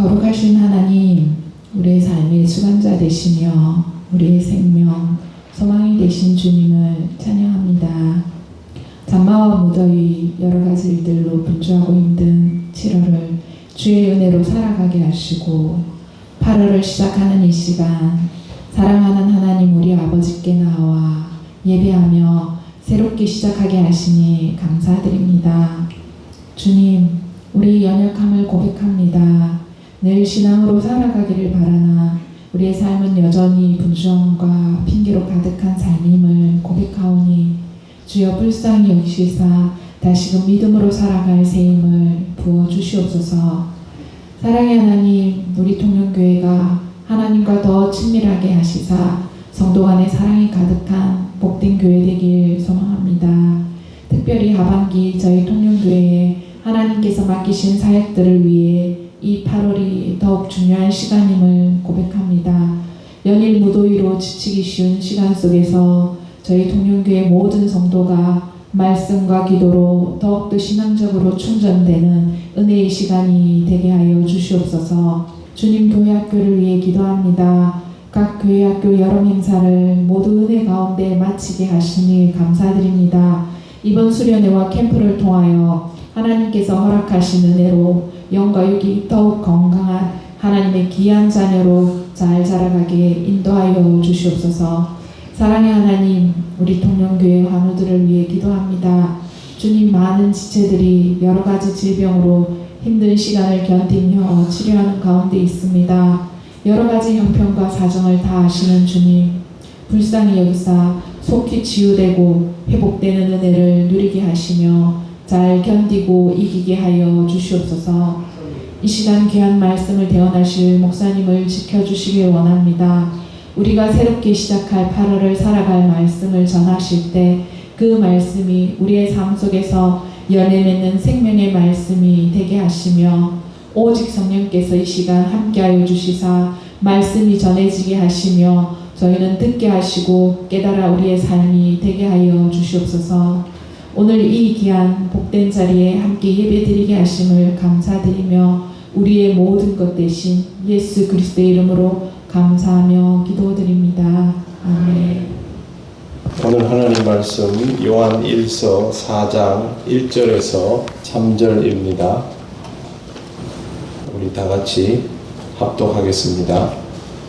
거룩하신 하나님, 우리의 삶의 주관자 되시며 우리의 생명, 소망이 되신 주님을 찬양합니다. 장마와 무더위 여러 가지 일들로 분주하고 힘든 7월을 주의 은혜로 살아가게 하시고 8월을 시작하는 이 시간 사랑하는 하나님 우리 아버지께 나와 예배하며 새롭게 시작하게 하시니 감사드립니다. 주님, 우리 연약함을 고백합니다. 늘 신앙으로 살아가기를 바라나 우리의 삶은 여전히 분주함과 핑계로 가득한 삶임을 고백하오니 주여 불쌍히 여기시사 다시금 믿음으로 살아갈 새 힘을 부어주시옵소서. 사랑의 하나님, 우리 통영교회가 하나님과 더 친밀하게 하시사 성도 간의 사랑이 가득한 복된 교회 되길 소망합니다. 특별히 하반기 저희 통영교회에 하나님께서 맡기신 사역들을 위해 이 8월이 더욱 중요한 시간임을 고백합니다. 연일 무더위로 지치기 쉬운 시간 속에서 저희 통영교회 모든 성도가 말씀과 기도로 더욱더 신앙적으로 충전되는 은혜의 시간이 되게 하여 주시옵소서. 주님, 교회학교를 위해 기도합니다. 각 교회학교 여름 행사를 모두 은혜 가운데 마치게 하시니 감사드립니다. 이번 수련회와 캠프를 통하여 하나님께서 허락하신 은혜로 영과 육이 더욱 건강한 하나님의 귀한 자녀로 잘 자라가게 인도하여 주시옵소서. 사랑의 하나님, 우리 통영교회 환우들을 위해 기도합니다. 주님, 많은 지체들이 여러 가지 질병으로 힘든 시간을 견디며 치료하는 가운데 있습니다. 여러 가지 형편과 사정을 다 아시는 주님, 불쌍히 여기사 속히 치유되고 회복되는 은혜를 누리게 하시며 잘 견디고 이기게 하여 주시옵소서. 이 시간 귀한 말씀을 대언하실 목사님을 지켜주시길 원합니다. 우리가 새롭게 시작할 8월을 살아갈 말씀을 전하실 때 그 말씀이 우리의 삶 속에서 열매 맺는 생명의 말씀이 되게 하시며 오직 성령께서 이 시간 함께하여 주시사 말씀이 전해지게 하시며 저희는 듣게 하시고 깨달아 우리의 삶이 되게 하여 주시옵소서. 오늘 이 귀한 복된 자리에 함께 예배드리게 하심을 감사드리며 우리의 모든 것 대신 예수 그리스도의 이름으로 감사하며 기도드립니다. 아멘. 오늘 하나님 말씀 요한 1서 4장 1절에서 3절입니다. 우리 다 같이 합독하겠습니다.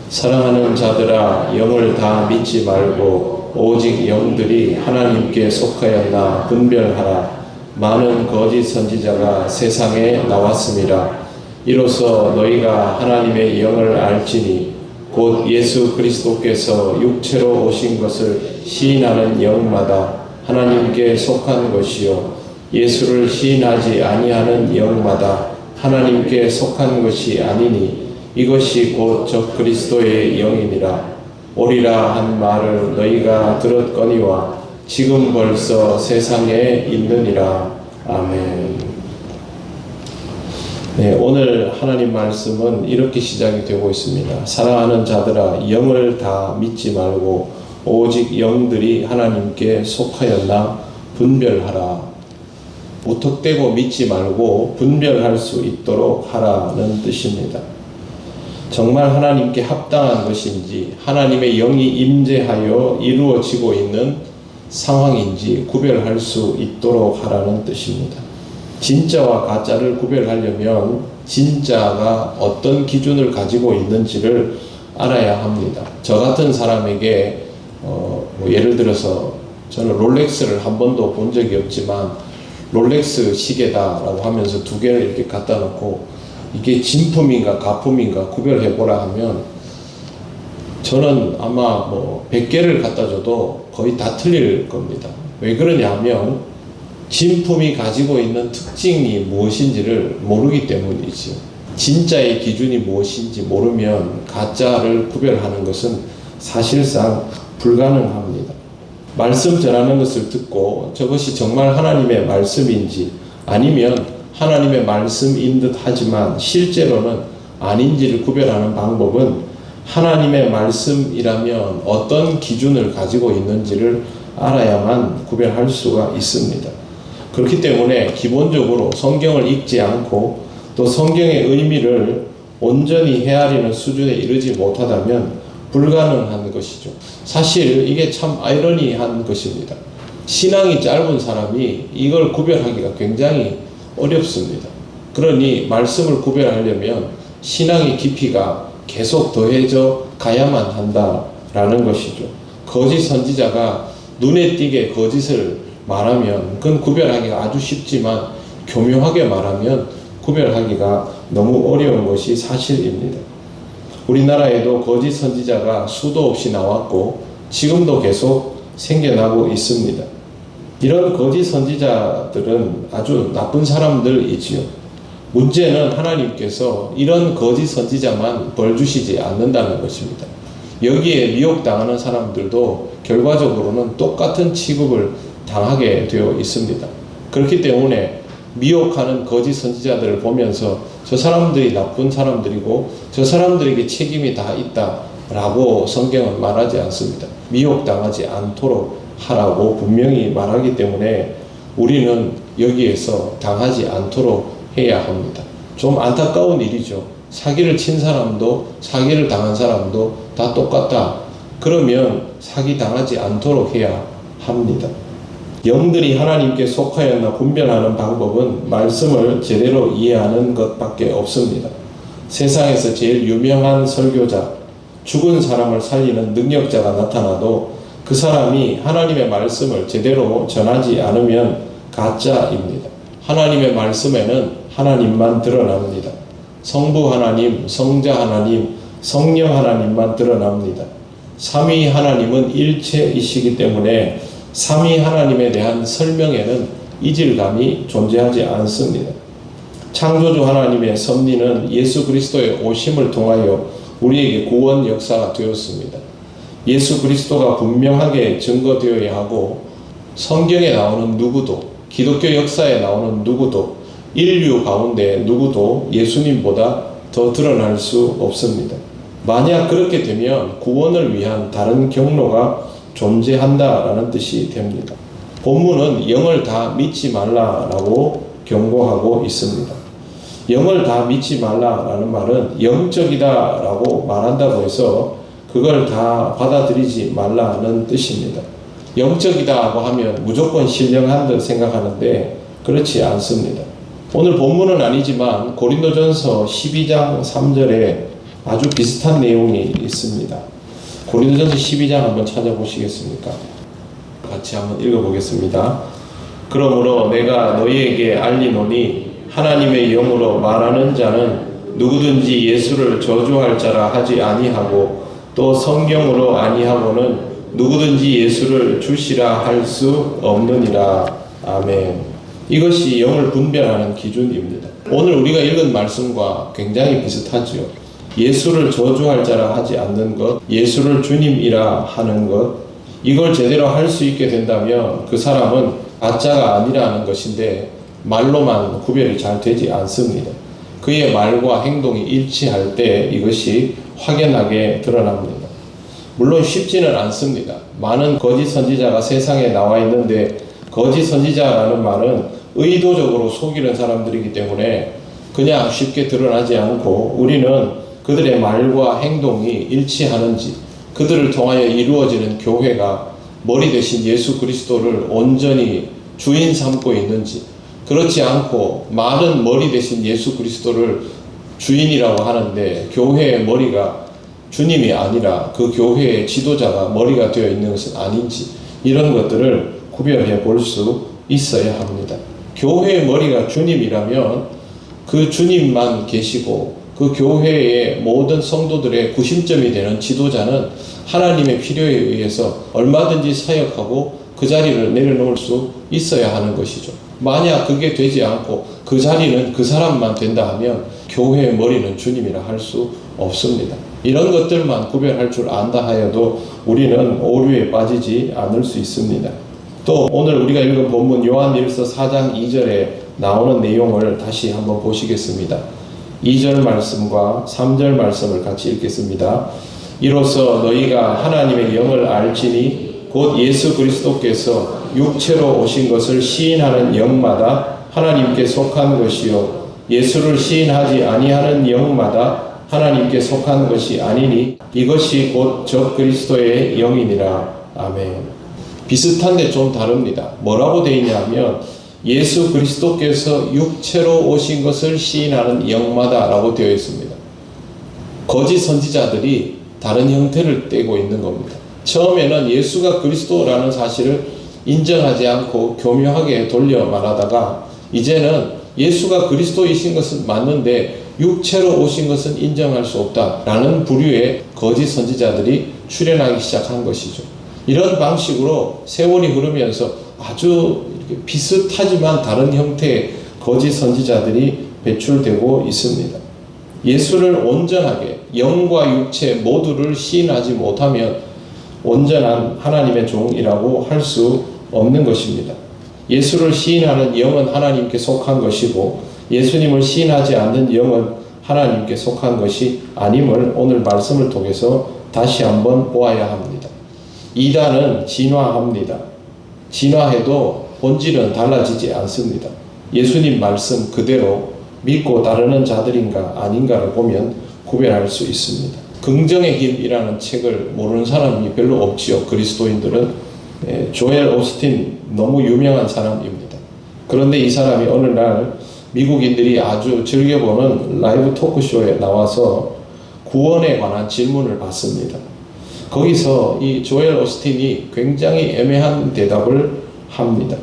사랑하는 자들아, 영을 다 믿지 말고 오직 영들이 하나님께 속하였나 분별하라. 많은 거짓 선지자가 세상에 나왔습니다. 이로써 너희가 하나님의 영을 알지니 곧 예수 그리스도께서 육체로 오신 것을 시인하는 영마다 하나님께 속한 것이요 예수를 시인하지 아니하는 영마다 하나님께 속한 것이 아니니 이것이 곧 저 그리스도의 영이니라. 오리라 한 말을 너희가 들었거니와 지금 벌써 세상에 있느니라. 아멘. 네, 오늘 하나님 말씀은 이렇게 시작이 되고 있습니다. 사랑하는 자들아, 영을 다 믿지 말고 오직 영들이 하나님께 속하였나 분별하라. 무턱대고 믿지 말고 분별할 수 있도록 하라는 뜻입니다. 정말 하나님께 합당한 것인지 하나님의 영이 임재하여 이루어지고 있는 상황인지 구별할 수 있도록 하라는 뜻입니다. 진짜와 가짜를 구별하려면 진짜가 어떤 기준을 가지고 있는지를 알아야 합니다. 저 같은 사람에게 예를 들어서 저는 롤렉스를 한 번도 본 적이 없지만 롤렉스 시계다라고 하면서 두 개를 이렇게 갖다 놓고 이게 진품인가 가품인가 구별해보라 하면 저는 아마 100개를 갖다 줘도 거의 다 틀릴 겁니다. 왜 그러냐 하면 진품이 가지고 있는 특징이 무엇인지를 모르기 때문이죠. 진짜의 기준이 무엇인지 모르면 가짜를 구별하는 것은 사실상 불가능합니다. 말씀 전하는 것을 듣고 저것이 정말 하나님의 말씀인지 아니면 하나님의 말씀인 듯 하지만 실제로는 아닌지를 구별하는 방법은 하나님의 말씀이라면 어떤 기준을 가지고 있는지를 알아야만 구별할 수가 있습니다. 그렇기 때문에 기본적으로 성경을 읽지 않고 또 성경의 의미를 온전히 헤아리는 수준에 이르지 못하다면 불가능한 것이죠. 사실 이게 참 아이러니한 것입니다. 신앙이 짧은 사람이 이걸 구별하기가 굉장히 어렵습니다. 그러니 말씀을 구별하려면 신앙의 깊이가 계속 더해져 가야만 한다라는 것이죠. 거짓 선지자가 눈에 띄게 거짓을 말하면 그건 구별하기가 아주 쉽지만 교묘하게 말하면 구별하기가 너무 어려운 것이 사실입니다. 우리나라에도 거짓 선지자가 수도 없이 나왔고 지금도 계속 생겨나고 있습니다. 이런 거짓 선지자들은 아주 나쁜 사람들이지요. 문제는 하나님께서 이런 거짓 선지자만 벌 주시지 않는다는 것입니다. 여기에 미혹당하는 사람들도 결과적으로는 똑같은 취급을 당하게 되어 있습니다. 그렇기 때문에 미혹하는 거짓 선지자들을 보면서 저 사람들이 나쁜 사람들이고 저 사람들에게 책임이 다 있다라고 성경은 말하지 않습니다. 미혹당하지 않도록 하라고 분명히 말하기 때문에 우리는 여기에서 당하지 않도록 해야 합니다. 좀 안타까운 일이죠. 사기를 친 사람도 사기를 당한 사람도 다 똑같다. 그러면 사기 당하지 않도록 해야 합니다. 영들이 하나님께 속하였나 분별하는 방법은 말씀을 제대로 이해하는 것밖에 없습니다. 세상에서 제일 유명한 설교자, 죽은 사람을 살리는 능력자가 나타나도 그 사람이 하나님의 말씀을 제대로 전하지 않으면 가짜입니다. 하나님의 말씀에는 하나님만 드러납니다. 성부 하나님, 성자 하나님, 성령 하나님만 드러납니다. 삼위 하나님은 일체이시기 때문에 삼위 하나님에 대한 설명에는 이질감이 존재하지 않습니다. 창조주 하나님의 섭리는 예수 그리스도의 오심을 통하여 우리에게 구원 역사가 되었습니다. 예수 그리스도가 분명하게 증거되어야 하고 성경에 나오는 누구도 기독교 역사에 나오는 누구도 인류 가운데 누구도 예수님보다 더 드러날 수 없습니다. 만약 그렇게 되면 구원을 위한 다른 경로가 존재한다라는 뜻이 됩니다. 본문은 영을 다 믿지 말라라고 경고하고 있습니다. 영을 다 믿지 말라라는 말은 영적이다라고 말한다고 해서 그걸 다 받아들이지 말라는 뜻입니다. 영적이다고 하면 무조건 신령한 듯 생각하는데 그렇지 않습니다. 오늘 본문은 아니지만 고린도전서 12장 3절에 아주 비슷한 내용이 있습니다. 고린도전서 12장 한번 찾아보시겠습니까? 같이 한번 읽어보겠습니다. 그러므로 내가 너희에게 알리노니 하나님의 영으로 말하는 자는 누구든지 예수를 저주할 자라 하지 아니하고 또 성경으로 아니하고는 누구든지 예수를 주시라 할 수 없느니라. 아멘. 이것이 영을 분별하는 기준입니다. 오늘 우리가 읽은 말씀과 굉장히 비슷하지요. 예수를 저주할 자라 하지 않는 것, 예수를 주님이라 하는 것, 이걸 제대로 할 수 있게 된다면 그 사람은 가짜가 아니라는 것인데 말로만 구별이 잘 되지 않습니다. 그의 말과 행동이 일치할 때 이것이 확연하게 드러납니다. 물론 쉽지는 않습니다. 많은 거짓 선지자가 세상에 나와 있는데 거짓 선지자라는 말은 의도적으로 속이는 사람들이기 때문에 그냥 쉽게 드러나지 않고 우리는 그들의 말과 행동이 일치하는지 그들을 통하여 이루어지는 교회가 머리 대신 예수 그리스도를 온전히 주인 삼고 있는지 그렇지 않고 말은 머리 대신 예수 그리스도를 주인이라고 하는데 교회의 머리가 주님이 아니라 그 교회의 지도자가 머리가 되어 있는 것은 아닌지 이런 것들을 구별해 볼 수 있어야 합니다. 교회의 머리가 주님이라면 그 주님만 계시고 그 교회의 모든 성도들의 구심점이 되는 지도자는 하나님의 필요에 의해서 얼마든지 사역하고 그 자리를 내려놓을 수 있어야 하는 것이죠. 만약 그게 되지 않고 그 자리는 그 사람만 된다 하면 교회의 머리는 주님이라 할 수 없습니다. 이런 것들만 구별할 줄 안다 하여도 우리는 오류에 빠지지 않을 수 있습니다. 또 오늘 우리가 읽은 본문 요한일서 4장 2절에 나오는 내용을 다시 한번 보시겠습니다. 2절 말씀과 3절 말씀을 같이 읽겠습니다. 이로써 너희가 하나님의 영을 알지니 곧 예수 그리스도께서 육체로 오신 것을 시인하는 영마다 하나님께 속한 것이요 예수를 시인하지 아니하는 영마다 하나님께 속한 것이 아니니 이것이 곧 적그리스도의 영이니라. 아멘. 비슷한데 좀 다릅니다. 뭐라고 되어 있냐면 예수 그리스도께서 육체로 오신 것을 시인하는 영마다라고 되어 있습니다. 거짓 선지자들이 다른 형태를 떼고 있는 겁니다. 처음에는 예수가 그리스도라는 사실을 인정하지 않고 교묘하게 돌려 말하다가 이제는 예수가 그리스도이신 것은 맞는데 육체로 오신 것은 인정할 수 없다라는 부류의 거짓 선지자들이 출현하기 시작한 것이죠. 이런 방식으로 세월이 흐르면서 아주 비슷하지만 다른 형태의 거짓 선지자들이 배출되고 있습니다. 예수를 온전하게 영과 육체 모두를 시인하지 못하면 온전한 하나님의 종이라고 할 수 없는 것입니다. 예수를 시인하는 영은 하나님께 속한 것이고 예수님을 시인하지 않는 영은 하나님께 속한 것이 아님을 오늘 말씀을 통해서 다시 한번 보아야 합니다. 이단은 진화합니다. 진화해도 본질은 달라지지 않습니다. 예수님 말씀 그대로 믿고 따르는 자들인가 아닌가를 보면 구별할 수 있습니다. 긍정의 힘이라는 책을 모르는 사람이 별로 없지요. 그리스도인들은 조엘 오스틴 너무 유명한 사람입니다. 그런데 이 사람이 어느 날 미국인들이 아주 즐겨보는 라이브 토크쇼에 나와서 구원에 관한 질문을 받습니다. 거기서 이 조엘 오스틴이 굉장히 애매한 대답을 합니다.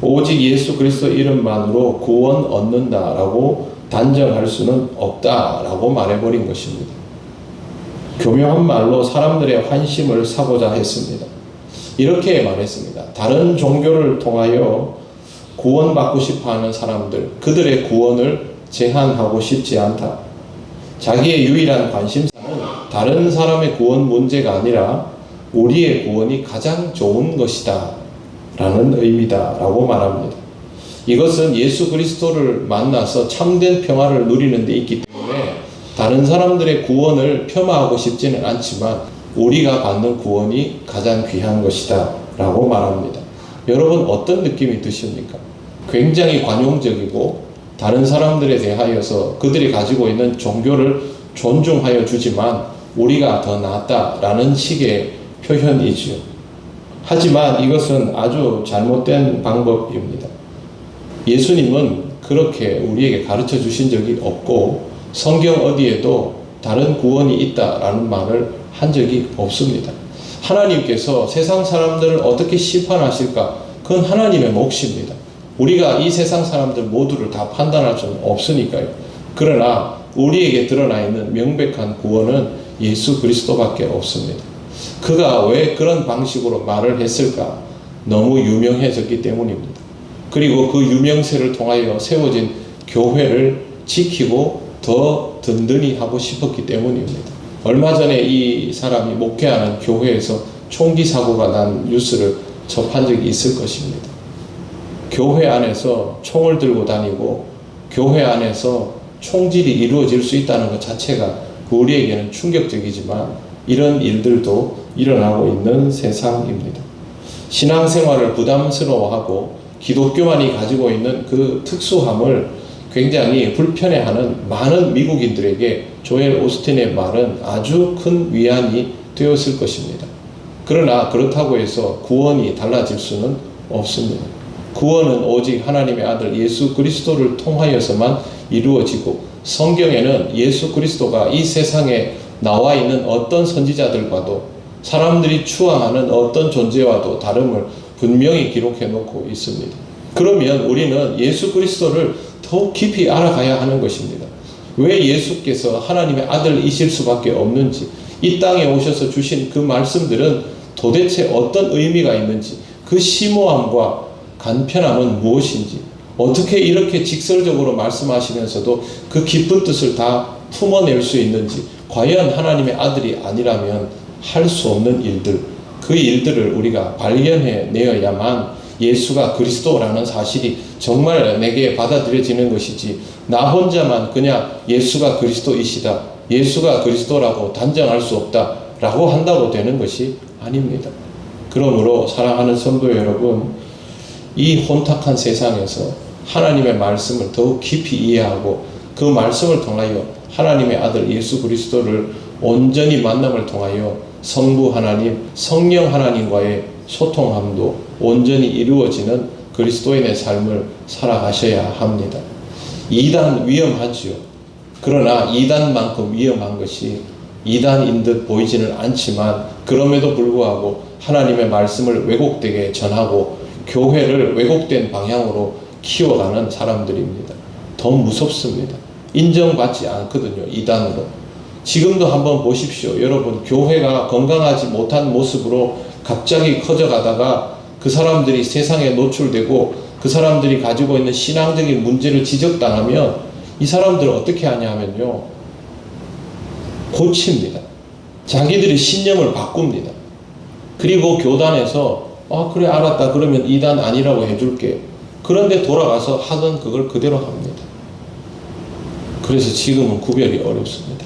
오직 예수 그리스도 이름만으로 구원 얻는다라고 단정할 수는 없다라고 말해버린 것입니다. 교묘한 말로 사람들의 환심을 사고자 했습니다. 이렇게 말했습니다. 다른 종교를 통하여 구원받고 싶어하는 사람들, 그들의 구원을 제한하고 싶지 않다. 자기의 유일한 관심사는 다른 사람의 구원 문제가 아니라 우리의 구원이 가장 좋은 것이다 라는 의미다 라고 말합니다. 이것은 예수 그리스도를 만나서 참된 평화를 누리는 데 있기 때문에 다른 사람들의 구원을 폄하하고 싶지는 않지만 우리가 받는 구원이 가장 귀한 것이다 라고 말합니다. 여러분 어떤 느낌이 드십니까? 굉장히 관용적이고 다른 사람들에 대하여서 그들이 가지고 있는 종교를 존중하여 주지만 우리가 더 낫다라는 식의 표현이지요. 하지만 이것은 아주 잘못된 방법입니다. 예수님은 그렇게 우리에게 가르쳐 주신 적이 없고 성경 어디에도 다른 구원이 있다라는 말을 한 적이 없습니다. 하나님께서 세상 사람들을 어떻게 심판하실까? 그건 하나님의 몫입니다. 우리가 이 세상 사람들 모두를 다 판단할 수는 없으니까요. 그러나 우리에게 드러나 있는 명백한 구원은 예수 그리스도밖에 없습니다. 그가 왜 그런 방식으로 말을 했을까? 너무 유명해졌기 때문입니다. 그리고 그 유명세를 통하여 세워진 교회를 지키고 더 든든히 하고 싶었기 때문입니다. 얼마 전에 이 사람이 목회하는 교회에서 총기 사고가 난 뉴스를 접한 적이 있을 것입니다. 교회 안에서 총을 들고 다니고 교회 안에서 총질이 이루어질 수 있다는 것 자체가 우리에게는 충격적이지만 이런 일들도 일어나고 있는 세상입니다. 신앙생활을 부담스러워하고 기독교만이 가지고 있는 그 특수함을 굉장히 불편해하는 많은 미국인들에게 조엘 오스틴의 말은 아주 큰 위안이 되었을 것입니다. 그러나 그렇다고 해서 구원이 달라질 수는 없습니다. 구원은 오직 하나님의 아들 예수 그리스도를 통하여서만 이루어지고 성경에는 예수 그리스도가 이 세상에 나와 있는 어떤 선지자들과도 사람들이 추앙하는 어떤 존재와도 다름을 분명히 기록해 놓고 있습니다. 그러면 우리는 예수 그리스도를 더욱 깊이 알아가야 하는 것입니다. 왜 예수께서 하나님의 아들이실 수밖에 없는지, 이 땅에 오셔서 주신 그 말씀들은 도대체 어떤 의미가 있는지, 그 심오함과 간편함은 무엇인지, 어떻게 이렇게 직설적으로 말씀하시면서도 그 깊은 뜻을 다 품어낼 수 있는지, 과연 하나님의 아들이 아니라면 할 수 없는 일들, 그 일들을 우리가 발견해 내어야만 예수가 그리스도라는 사실이 정말 내게 받아들여지는 것이지, 나 혼자만 그냥 예수가 그리스도이시다, 예수가 그리스도라고 단정할 수 없다 라고 한다고 되는 것이 아닙니다. 그러므로 사랑하는 성도 여러분, 이 혼탁한 세상에서 하나님의 말씀을 더욱 깊이 이해하고 그 말씀을 통하여 하나님의 아들 예수 그리스도를 온전히 만남을 통하여 성부 하나님, 성령 하나님과의 소통함도 온전히 이루어지는 그리스도인의 삶을 살아가셔야 합니다. 이단 위험하지요. 그러나 이단만큼 위험한 것이 이단인 듯 보이지는 않지만 그럼에도 불구하고 하나님의 말씀을 왜곡되게 전하고 교회를 왜곡된 방향으로 키워가는 사람들입니다. 더 무섭습니다. 인정받지 않거든요. 이단으로. 지금도 한번 보십시오. 여러분, 교회가 건강하지 못한 모습으로 갑자기 커져가다가 그 사람들이 세상에 노출되고 그 사람들이 가지고 있는 신앙적인 문제를 지적당하면 이 사람들은 어떻게 하냐 하면요, 고칩니다. 자기들의 신념을 바꿉니다. 그리고 교단에서 그래 알았다 그러면 이단 아니라고 해줄게. 그런데 돌아가서 하던 그걸 그대로 합니다. 그래서 지금은 구별이 어렵습니다.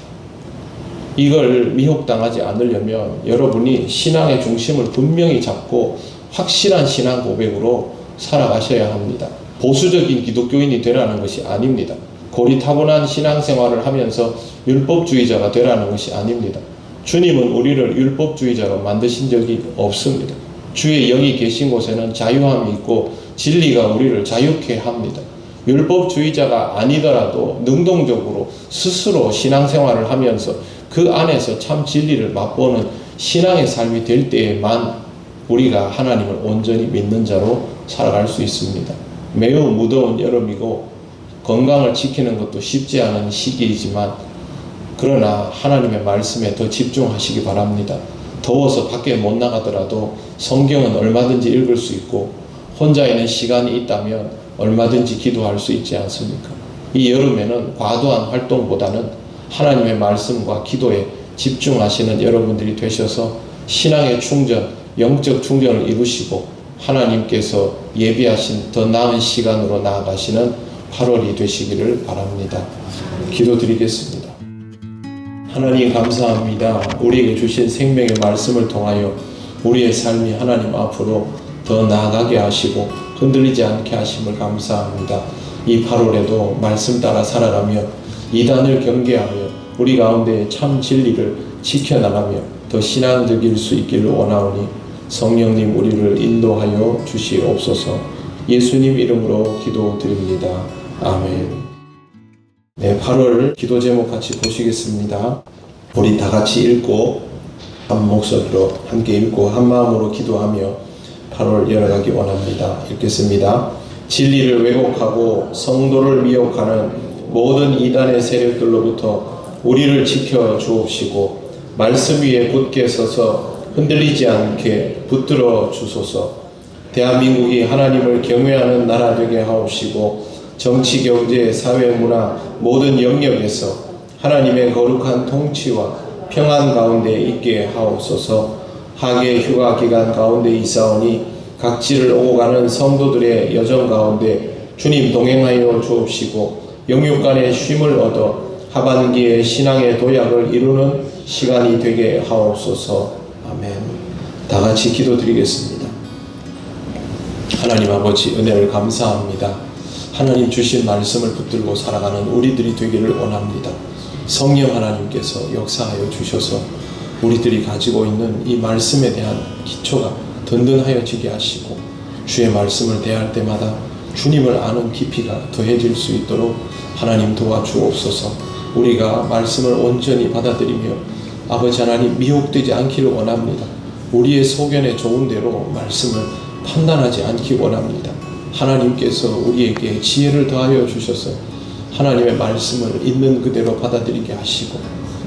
이걸 미혹당하지 않으려면 여러분이 신앙의 중심을 분명히 잡고 확실한 신앙 고백으로 살아가셔야 합니다. 보수적인 기독교인이 되라는 것이 아닙니다. 고리타분한 신앙생활을 하면서 율법주의자가 되라는 것이 아닙니다. 주님은 우리를 율법주의자로 만드신 적이 없습니다. 주의 영이 계신 곳에는 자유함이 있고 진리가 우리를 자유케 합니다. 율법주의자가 아니더라도 능동적으로 스스로 신앙생활을 하면서 그 안에서 참 진리를 맛보는 신앙의 삶이 될 때에만 우리가 하나님을 온전히 믿는 자로 살아갈 수 있습니다. 매우 무더운 여름이고 건강을 지키는 것도 쉽지 않은 시기이지만 그러나 하나님의 말씀에 더 집중하시기 바랍니다. 더워서 밖에 못 나가더라도 성경은 얼마든지 읽을 수 있고 혼자 있는 시간이 있다면 얼마든지 기도할 수 있지 않습니까? 이 여름에는 과도한 활동보다는 하나님의 말씀과 기도에 집중하시는 여러분들이 되셔서 신앙의 충전, 영적 충전을 이루시고 하나님께서 예비하신 더 나은 시간으로 나아가시는 8월이 되시기를 바랍니다. 기도드리겠습니다. 하나님 감사합니다. 우리에게 주신 생명의 말씀을 통하여 우리의 삶이 하나님 앞으로 더 나아가게 하시고 흔들리지 않게 하심을 감사합니다. 이 8월에도 말씀 따라 살아가며 이단을 경계하며 우리 가운데 참 진리를 지켜나가며 더 신앙적일 수 있기를 원하오니 성령님 우리를 인도하여 주시옵소서. 예수님 이름으로 기도드립니다. 아멘. 네, 8월 기도 제목 같이 보시겠습니다. 우리 다 같이 읽고 한 목소리로 함께 읽고 한 마음으로 기도하며 8월 열어가기 원합니다. 읽겠습니다. 진리를 왜곡하고 성도를 미혹하는 모든 이단의 세력들로부터 우리를 지켜 주옵시고 말씀 위에 굳게 서서 흔들리지 않게 붙들어 주소서. 대한민국이 하나님을 경외하는 나라 되게 하옵시고 정치, 경제, 사회, 문화 모든 영역에서 하나님의 거룩한 통치와 평안 가운데 있게 하옵소서. 하계 휴가 기간 가운데 있사오니 각지를 오고 가는 성도들의 여정 가운데 주님 동행하여 주옵시고 영육간의 쉼을 얻어 하반기에 신앙의 도약을 이루는 시간이 되게 하옵소서. 아멘. 다 같이 기도드리겠습니다. 하나님 아버지 은혜를 감사합니다. 하나님 주신 말씀을 붙들고 살아가는 우리들이 되기를 원합니다. 성령 하나님께서 역사하여 주셔서 우리들이 가지고 있는 이 말씀에 대한 기초가 든든하여지게 하시고 주의 말씀을 대할 때마다 주님을 아는 깊이가 더해질 수 있도록 하나님 도와주옵소서. 우리가 말씀을 온전히 받아들이며 아버지 하나님 미혹되지 않기를 원합니다. 우리의 소견에 좋은 대로 말씀을 판단하지 않기 원합니다. 하나님께서 우리에게 지혜를 더하여 주셔서 하나님의 말씀을 있는 그대로 받아들이게 하시고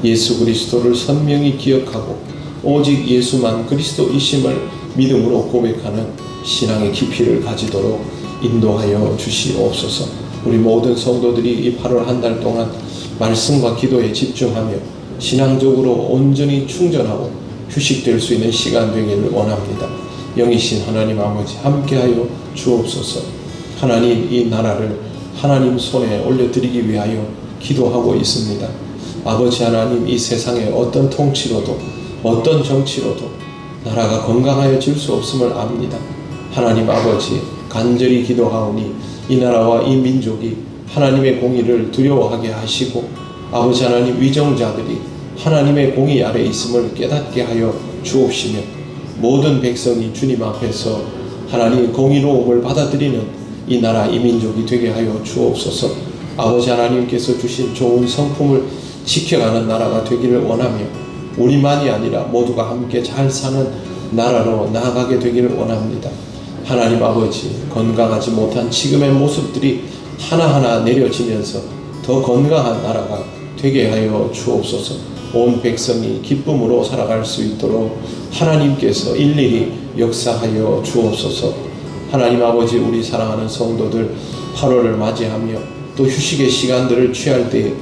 예수 그리스도를 선명히 기억하고 오직 예수만 그리스도이심을 믿음으로 고백하는 신앙의 깊이를 가지도록 인도하여 주시옵소서. 우리 모든 성도들이 이 8월 한 달 동안 말씀과 기도에 집중하며 신앙적으로 온전히 충전하고 휴식될 수 있는 시간 되기를 원합니다. 영이신 하나님 아버지 함께하여 주옵소서. 하나님 이 나라를 하나님 손에 올려드리기 위하여 기도하고 있습니다. 아버지 하나님 이 세상의 어떤 통치로도 어떤 정치로도 나라가 건강하여질 수 없음을 압니다. 하나님 아버지 간절히 기도하오니 이 나라와 이 민족이 하나님의 공의를 두려워하게 하시고 아버지 하나님, 위정자들이 하나님의 공의 아래 있음을 깨닫게 하여 주옵시며 모든 백성이 주님 앞에서 하나님의 공의로움을 받아들이는 이 나라 이 민족이 되게 하여 주옵소서. 아버지 하나님께서 주신 좋은 성품을 지켜가는 나라가 되기를 원하며 우리만이 아니라 모두가 함께 잘 사는 나라로 나아가게 되기를 원합니다. 하나님 아버지, 건강하지 못한 지금의 모습들이 하나하나 내려지면서 더 건강한 나라가 되게 하여 주옵소서. 온 백성이 기쁨으로 살아갈 수 있도록 하나님께서 일일이 역사하여 주옵소서. 하나님 아버지, 우리 사랑하는 성도들 8월을 맞이하며 또 휴식의 시간들을 취할 때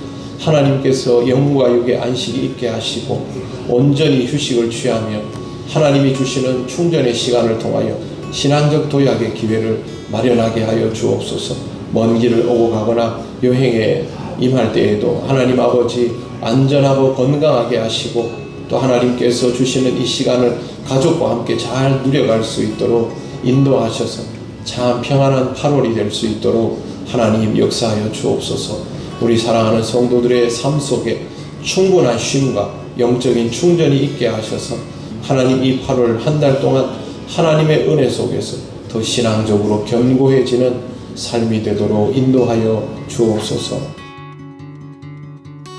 하나님께서 영과 육의 안식이 있게 하시고 온전히 휴식을 취하며 하나님이 주시는 충전의 시간을 통하여 신앙적 도약의 기회를 마련하게 하여 주옵소서. 먼 길을 오고 가거나 여행에 임할 때에도 하나님 아버지 안전하고 건강하게 하시고 또 하나님께서 주시는 이 시간을 가족과 함께 잘 누려갈 수 있도록 인도하셔서 참 평안한 8월이 될 수 있도록 하나님 역사하여 주옵소서. 우리 사랑하는 성도들의 삶 속에 충분한 쉼과 영적인 충전이 있게 하셔서 하나님 이 8월 한 달 동안 하나님의 은혜 속에서 더 신앙적으로 견고해지는 삶이 되도록 인도하여 주옵소서.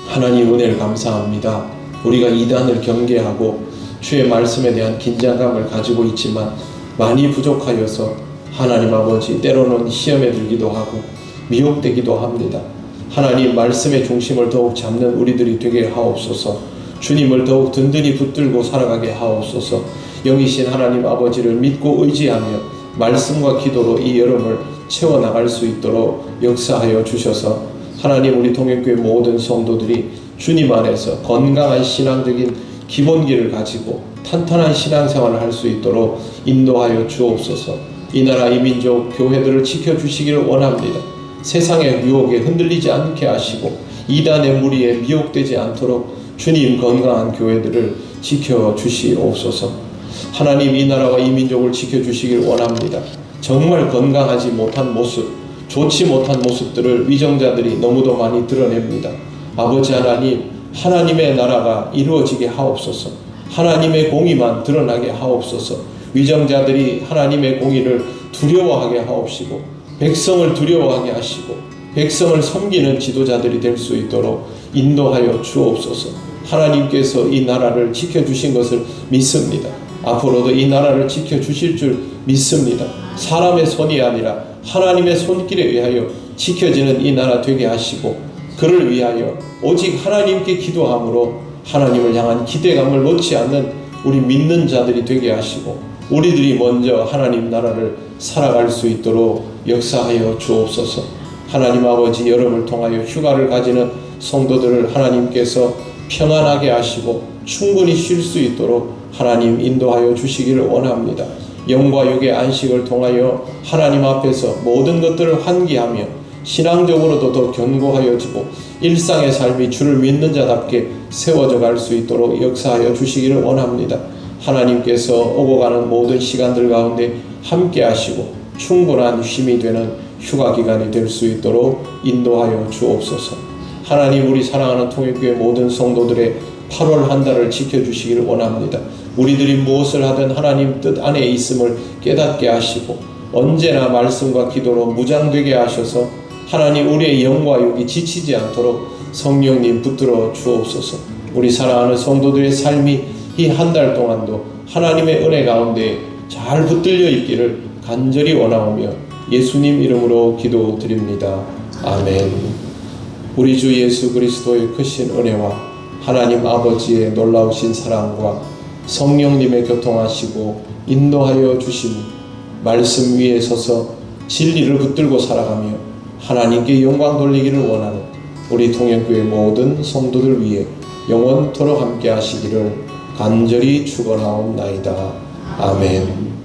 하나님 은혜를 감사합니다. 우리가 이단을 경계하고 주의 말씀에 대한 긴장감을 가지고 있지만 많이 부족하여서 하나님 아버지 때로는 시험에 들기도 하고 미혹되기도 합니다. 하나님 말씀의 중심을 더욱 잡는 우리들이 되게 하옵소서. 주님을 더욱 든든히 붙들고 살아가게 하옵소서. 영이신 하나님 아버지를 믿고 의지하며 말씀과 기도로 이 여름을 채워나갈 수 있도록 역사하여 주셔서 하나님 우리 통역교회 모든 성도들이 주님 안에서 건강한 신앙적인 기본기를 가지고 탄탄한 신앙생활을 할 수 있도록 인도하여 주옵소서. 이 나라 이 민족 교회들을 지켜주시기를 원합니다. 세상의 유혹에 흔들리지 않게 하시고 이단의 무리에 미혹되지 않도록 주님 건강한 교회들을 지켜주시옵소서. 하나님 이 나라와 이 민족을 지켜주시길 원합니다. 정말 건강하지 못한 모습, 좋지 못한 모습들을 위정자들이 너무도 많이 드러냅니다. 아버지 하나님, 하나님의 나라가 이루어지게 하옵소서. 하나님의 공의만 드러나게 하옵소서. 위정자들이 하나님의 공의를 두려워하게 하옵시고 백성을 두려워하게 하시고 백성을 섬기는 지도자들이 될 수 있도록 인도하여 주옵소서. 하나님께서 이 나라를 지켜주신 것을 믿습니다. 앞으로도 이 나라를 지켜주실 줄 믿습니다. 사람의 손이 아니라 하나님의 손길에 의하여 지켜지는 이 나라 되게 하시고 그를 위하여 오직 하나님께 기도함으로 하나님을 향한 기대감을 놓지 않는 우리 믿는 자들이 되게 하시고 우리들이 먼저 하나님 나라를 살아갈 수 있도록 역사하여 주옵소서. 하나님 아버지 여름을 통하여 휴가를 가지는 성도들을 하나님께서 평안하게 하시고 충분히 쉴 수 있도록 하나님 인도하여 주시기를 원합니다. 영과 육의 안식을 통하여 하나님 앞에서 모든 것들을 환기하며 신앙적으로도 더 견고하여지고 일상의 삶이 주를 믿는 자답게 세워져 갈 수 있도록 역사하여 주시기를 원합니다. 하나님께서 오고 가는 모든 시간들 가운데 함께 하시고 충분한 쉼이 되는 휴가 기간이 될 수 있도록 인도하여 주옵소서. 하나님 우리 사랑하는 통일교회 모든 성도들의 8월 한 달을 지켜주시기를 원합니다. 우리들이 무엇을 하든 하나님 뜻 안에 있음을 깨닫게 하시고 언제나 말씀과 기도로 무장되게 하셔서 하나님 우리의 영과 육이 지치지 않도록 성령님 붙들어 주옵소서. 우리 사랑하는 성도들의 삶이 이 한 달 동안도 하나님의 은혜 가운데 잘 붙들려 있기를 간절히 원하오며 예수님 이름으로 기도드립니다. 아멘. 우리 주 예수 그리스도의 크신 은혜와 하나님 아버지의 놀라우신 사랑과 성령님의 교통하시고 인도하여 주심 말씀 위에 서서 진리를 붙들고 살아가며 하나님께 영광 돌리기를 원하는 우리 통영교회 모든 성도들 위해 영원토록 함께 하시기를 간절히 축원하옵나이다. 아멘.